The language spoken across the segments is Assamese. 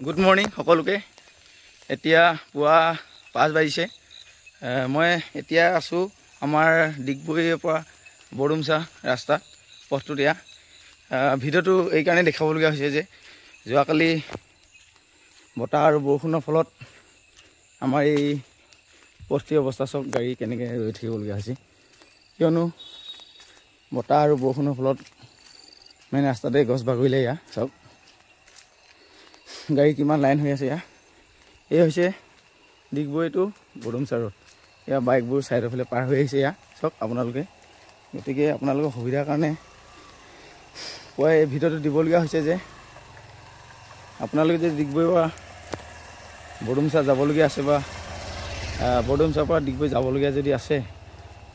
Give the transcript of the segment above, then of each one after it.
গুড মৰ্নিং সকলোকে। এতিয়া পুৱা 5 বাজিছে। মই এতিয়া আছোঁ আমাৰ ডিগবৈৰ পৰা বৰডুমচা ৰাস্তা পথটোত। ভিডিঅ'টো এইকাৰণে দেখাবলগীয়া হৈছে যে যোৱাকালি বতাহ আৰু বৰষুণৰ ফলত আমাৰ এই পথটিৰ অৱস্থা চব গাড়ী কেনেকৈ ৰৈ থাকিবলগীয়া হৈছে, কিয়নো বতাহ আৰু বৰষুণৰ ফলত মেইন ৰাস্তাতে গছ বাগৰিলে। চব গাড়ী কিমান লাইন হৈ আছে। এই হৈছে ডিগবৈ টু বৰডুমচা ৰোড। বাইকবোৰ চাইডৰ ফালে পাৰ হৈ আহিছে চব আপোনালোকে। গতিকে আপোনালোকৰ সুবিধাৰ কাৰণে পুৱাই এই ভিডিঅ'টো দিবলগীয়া হৈছে যে আপোনালোকে যদি ডিগবৈৰ পৰা বৰডুমচা যাবলগীয়া আছে বা বৰডুমচাৰ পৰা ডিগবৈ যাবলগীয়া যদি আছে,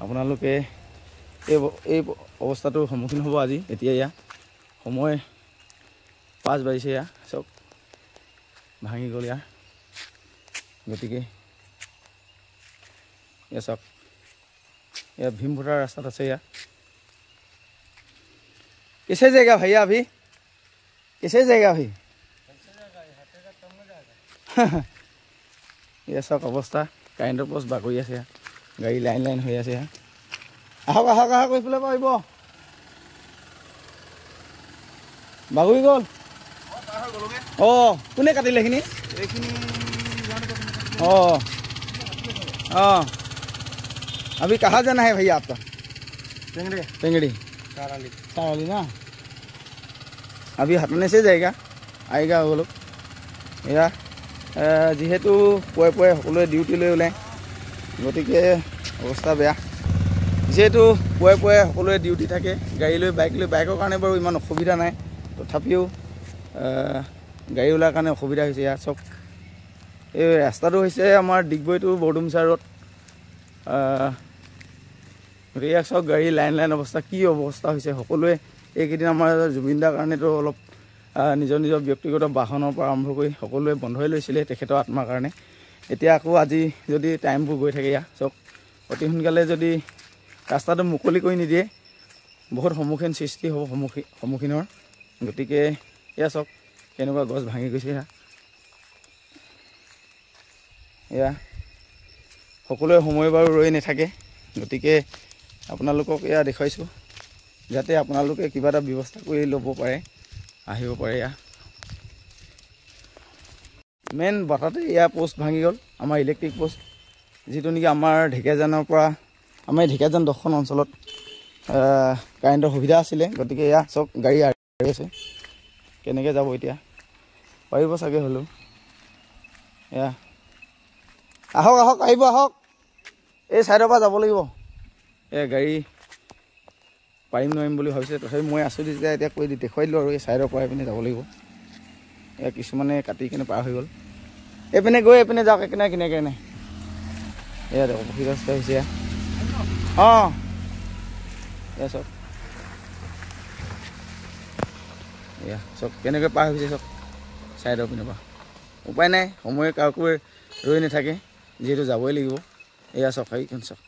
আপোনালোকে এই অৱস্থাটোৰ সন্মুখীন হ'ব আজি। এতিয়া সময় 5 বাজিছে। চব ভাঙি গ'ল। গতিকে চাওক, ভীমভূটাৰ ৰাস্তাত আছে। किसे जाएगा भैया अभी? किसे जाएगा अभी? ये सब अवस्था कारेन्टर पोस्ट बागৰি আছে। गाड़ी लाइन लाइन হৈ আছে। আহক আহক আহক এইফালে পাৰিব। বাগৰি গ'ল। কোনে কাটিলে এইখিনি? अभी कहाँ जाना है भैया आपका? टेंगड़ी साराली ना। अभी हटने से जाएगा, आएगा वो लोग। যিহেতু পুৱাই পুৱাই সকলোৱে ডিউটিলৈ ওলায়, গতিকে অৱস্থা বেয়া। যিহেতু পুৱাই পুৱাই সকলোৱে ডিউটি থাকে গাড়ী লৈ বাইক লৈ, বাইকৰ কাৰণে বাৰু ইমান অসুবিধা নাই, তথাপিও গাড়ী ওলাৰ কাৰণে অসুবিধা হৈছে। চব এই ৰাস্তাটো হৈছে আমাৰ ডিগবৈ টু বৰডুমচা ৰোড। গতিকে চব গাড়ী লাইন লাইন অৱস্থা, কি অৱস্থা হৈছে। সকলোৱে এইকেইদিন আমাৰ জুবিন দাৰ কাৰণেতো অলপ নিজৰ নিজৰ ব্যক্তিগত বাহনৰ পৰা আৰম্ভ কৰি সকলোৱে বন্ধই লৈছিলে তেখেতৰ আত্মাৰ কাৰণে। এতিয়া আকৌ আজি যদি টাইমবোৰ গৈ থাকে চব অতি সোনকালে যদি ৰাস্তাটো মুকলি কৰি নিদিয়ে, বহুত সন্মুখীন সৃষ্টি হ'ব সন্মুখীনৰ। গতিকে চব কেনেকুৱা গছ ভাঙি গৈছে। সকলোৱে সময় বাৰু ৰৈ নাথাকে। গতিকে আপোনালোকক দেখুৱাইছোঁ যাতে আপোনালোকে কিবা এটা ব্যৱস্থা কৰি ল'ব পাৰে, আহিব পাৰে। মেইন বাটতে পোষ্ট ভাঙি গ'ল, আমাৰ ইলেক্ট্ৰিক পোষ্ট, যিটো নেকি আমাৰ ঢেকীয়াজানৰ পৰা আমাৰ ঢেকীয়াজান 10খন অঞ্চলত কাৰেণ্টৰ সুবিধা আছিলে। গতিকে চব গাড়ী আহি আছে। কেনেকৈ যাব এতিয়া, পাৰিব চাগে হ'লেও। আহক আহক আহিব আহক, এই ছাইডৰ পৰা যাব লাগিব। গাড়ী পাৰিম নোৱাৰিম বুলি ভাবিছে, তথাপি মই আছোঁ যেতিয়া এতিয়া কৈ দেখুৱাই দিলোঁ আৰু এই ছাইডৰ পৰা এইপিনে যাব লাগিব। কিছুমানে কাটি কিনে পাৰ হৈ গ'ল। এইপিনে গৈ এইপিনে যাওক, কিনে কিনে কিনে দেখো ক্ষতিগ্ৰস্ত হৈছে। চব চব কেনেকৈ পাৰ হৈছে চব ছাইডৰ পিনৰ পৰা। উপায় নাই, সময় কাকো ৰৈ নাথাকে, যিহেতু যাবই লাগিব। চক সেইখন চক।